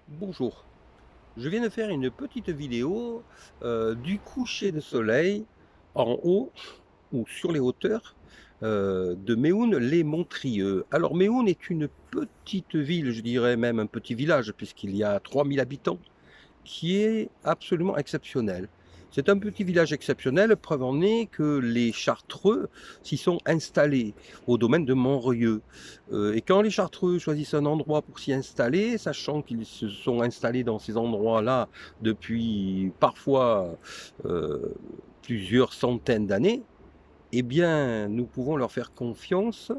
Bonjour, je viens de faire une petite vidéo du coucher de soleil en haut ou sur les hauteurs de Méhoun-les-Montrieux. Alors Méhoun est une petite ville, je dirais même un petit village, puisqu'il y a 3000 habitants qui est absolument exceptionnel. C'est un petit village exceptionnel, preuve en est que les Chartreux s'y sont installés, au domaine de Montrieux. Et quand les Chartreux choisissent un endroit pour s'y installer, sachant qu'ils se sont installés dans ces endroits-là depuis parfois plusieurs centaines d'années, eh bien, nous pouvons leur faire confiance.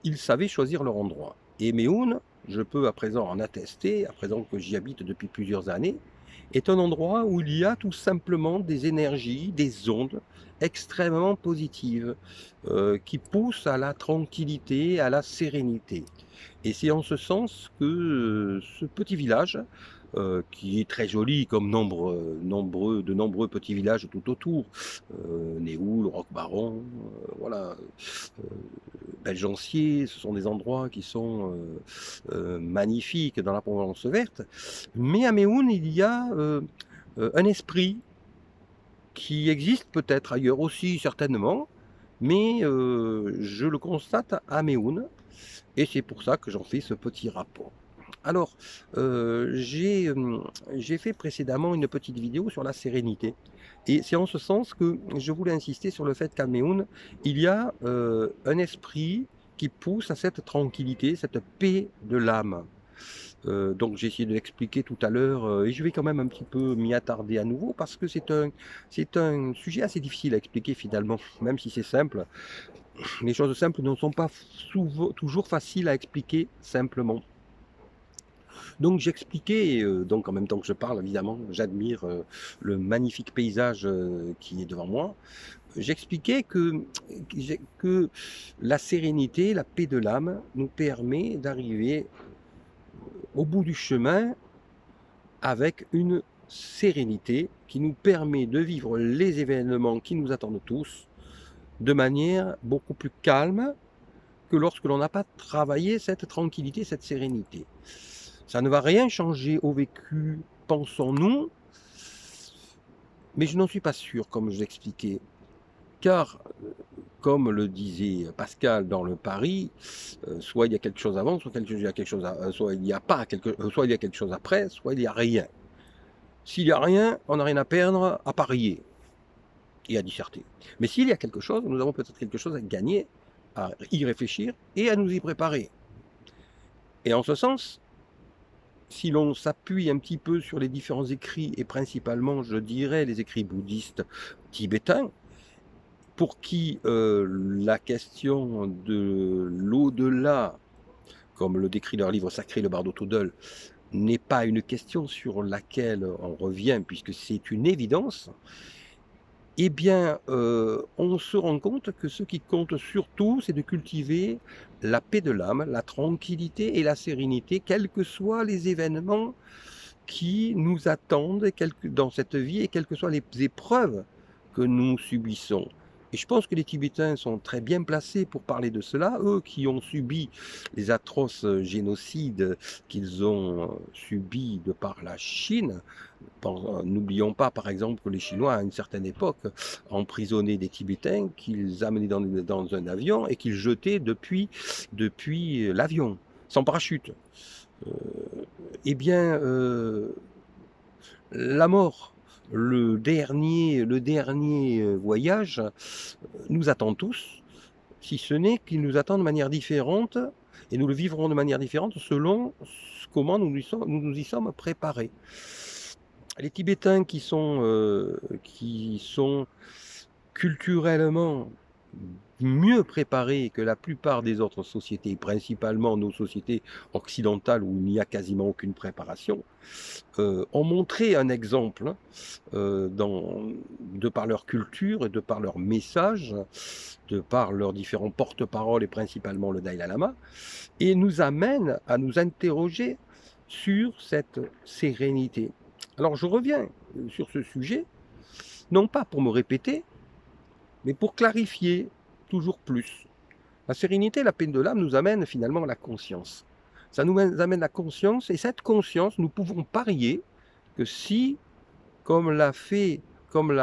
Ils savaient choisir leur endroit. Et Méhoun, je peux à présent en attester, à présent que j'y habite depuis plusieurs années, est un endroit où il y a tout simplement des énergies, des ondes extrêmement positives, qui poussent à la tranquillité, à la sérénité. Et c'est en ce sens que, ce petit village, qui est très joli comme de nombreux petits villages tout autour, Néoul, Roquebaron, voilà, heu, Belgencier, ce sont des endroits qui sont, magnifiques dans la Provence verte. Mais à Méhoun, il y a, un esprit qui existe peut-être ailleurs aussi certainement, mais je le constate à Méhoun et c'est pour ça que j'en fais ce petit rapport. Alors, j'ai fait précédemment une petite vidéo sur la sérénité et c'est en ce sens que je voulais insister sur le fait qu'à Méhoun, il y a, un esprit qui pousse à cette tranquillité, cette paix de l'âme. Donc j'ai essayé de l'expliquer tout à l'heure, et je vais quand même un petit peu m'y attarder à nouveau parce que c'est un sujet assez difficile à expliquer finalement, même si c'est simple. Les choses simples ne sont pas souveau toujours faciles à expliquer simplement. Donc j'expliquais, donc en même temps que je parle évidemment, j'admire, le magnifique paysage, qui est devant moi. J'expliquais que la sérénité, la paix de l'âme nous permet d'arriver au bout du chemin avec une sérénité qui nous permet de vivre les événements qui nous attendent tous de manière beaucoup plus calme que lorsque l'on n'a pas travaillé cette tranquillité, cette sérénité. Ça ne va rien changer au vécu, pensons-nous, mais je n'en suis pas sûr, comme je l'expliquais. Car, comme le disait Pascal dans le Paris, soit il y a quelque chose avant, soit il y a quelque chose soit il n'y a pas quelque soit il y a quelque chose après, soit il n'y a rien. S'il n'y a rien, on n'a rien à perdre à parier et à disserter. Mais s'il y a quelque chose, nous avons peut-être quelque chose à gagner, à y réfléchir et à nous y préparer. Et en ce sens, si l'on s'appuie un petit peu sur les différents écrits et principalement, je dirais, les écrits bouddhistes tibétains, pour qui, la question de l'au-delà, comme le décrit leur livre sacré, le Bardo Thodol, n'est pas une question sur laquelle on revient puisque c'est une évidence, eh bien, on se rend compte que ce qui compte surtout, c'est de cultiver la paix de l'âme, la tranquillité et la sérénité, quels que soient les événements qui nous attendent dans cette vie et quelles que soient les épreuves que nous subissons. Et je pense que les Tibétains sont très bien placés pour parler de cela, eux qui ont subi les atroces génocides qu'ils ont subis de par la Chine. N'oublions pas, par exemple, que les Chinois, à une certaine époque, emprisonnaient des Tibétains qu'ils amenaient dans un avion et qu'ils jetaient depuis l'avion, sans parachute. Heu, eh bien, la mort, le dernier voyage, nous attend tous, si ce n'est qu'il nous attend de manière différente et nous le vivrons de manière différente selon comment nous y sommes préparés. Les Tibétains qui sont culturellement mieux préparés que la plupart des autres sociétés, principalement nos sociétés occidentales où il n'y a quasiment aucune préparation, ont montré un exemple, de par leur culture et de par leur message, de par leurs différents porte-parole et principalement le Dalai Lama et nous amènent à nous interroger sur cette sérénité. Alors je reviens, sur ce sujet, non pas pour me répéter, mais pour clarifier toujours plus. La sérénité, la paix de l'âme nous amène finalement à la conscience. Ça nous amène la conscience, et cette conscience, nous pouvons parier que si, comme l'a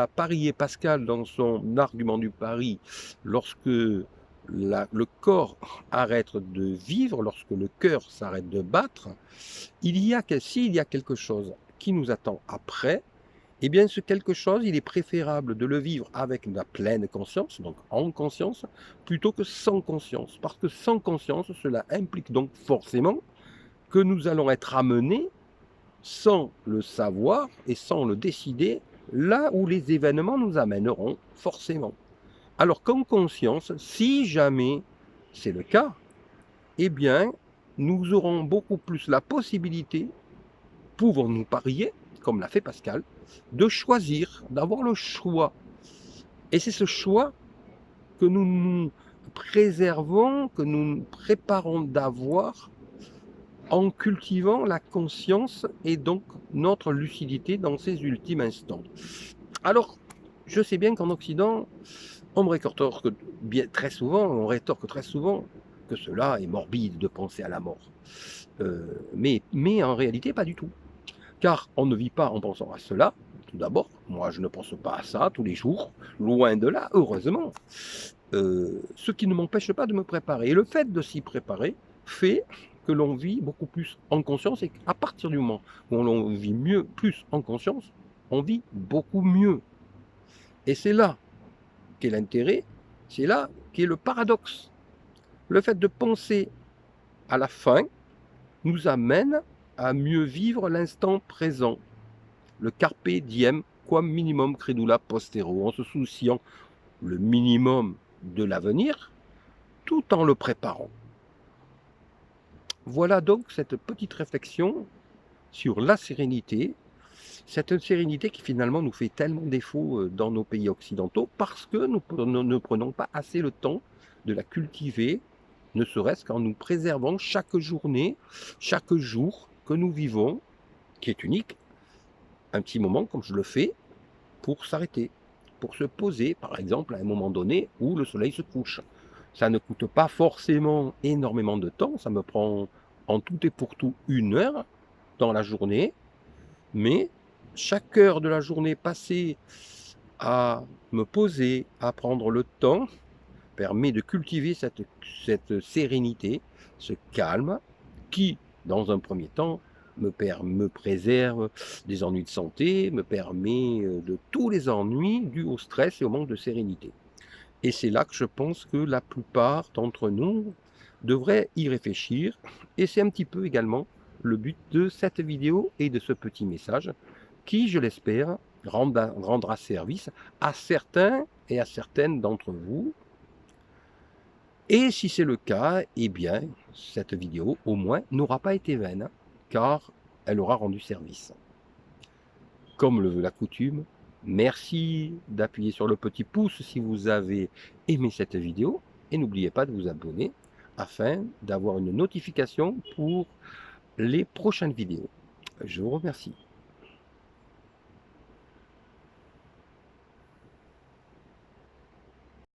parié Pascal dans son argument du pari, lorsque le corps arrête de vivre, lorsque le cœur s'arrête de battre, s'il y a quelque chose qui nous attend après, eh bien ce quelque chose, il est préférable de le vivre avec la pleine conscience, donc en conscience, plutôt que sans conscience. Parce que sans conscience, cela implique donc forcément que nous allons être amenés, sans le savoir et sans le décider, là où les événements nous amèneront forcément. Alors qu'en conscience, si jamais c'est le cas, eh bien, nous aurons beaucoup plus la possibilité, pouvons-nous parier, comme l'a fait Pascal, de choisir, d'avoir le choix. Et c'est ce choix que nous nous préservons, que nous nous préparons d'avoir en cultivant la conscience et donc notre lucidité dans ces ultimes instants. Alors, je sais bien qu'en Occident, on rétorque très souvent que cela est morbide de penser à la mort. Mais en réalité, pas du tout. Car on ne vit pas en pensant à cela, tout d'abord. Moi, je ne pense pas à ça tous les jours, loin de là, heureusement. Ce qui ne m'empêche pas de me préparer. Et le fait de s'y préparer fait que l'on vit beaucoup plus en conscience, et qu'à partir du moment où l'on vit plus en conscience, on vit beaucoup mieux. Et c'est là qu'est l'intérêt, c'est là qu'est le paradoxe. Le fait de penser à la fin nous amène à mieux vivre l'instant présent. Le carpe diem, quam minimum credula postero, en se souciant le minimum de l'avenir, tout en le préparant. Voilà donc cette petite réflexion sur la sérénité, cette sérénité qui finalement nous fait tellement défaut dans nos pays occidentaux parce que nous ne prenons pas assez le temps de la cultiver, ne serait-ce qu'en nous préservant chaque journée, chaque jour que nous vivons, qui est unique, un petit moment comme je le fais, pour s'arrêter, pour se poser, par exemple, à un moment donné où le soleil se couche. Ça ne coûte pas forcément énormément de temps, ça me prend en tout et pour tout 1 heure dans la journée, mais chaque heure de la journée passée à me poser, à prendre le temps, permet de cultiver cette sérénité, ce calme, qui, dans un premier temps, me préserve des ennuis de santé, me permet de tous les ennuis dus au stress et au manque de sérénité. Et c'est là que je pense que la plupart d'entre nous devraient y réfléchir. Et c'est un petit peu également le but de cette vidéo et de ce petit message qui, je l'espère, rendra service à certains et à certaines d'entre vous. Et si c'est le cas, eh bien, cette vidéo, au moins, n'aura pas été vaine, car elle aura rendu service. Comme le veut la coutume, merci d'appuyer sur le petit pouce si vous avez aimé cette vidéo, et n'oubliez pas de vous abonner afin d'avoir une notification pour les prochaines vidéos. Je vous remercie.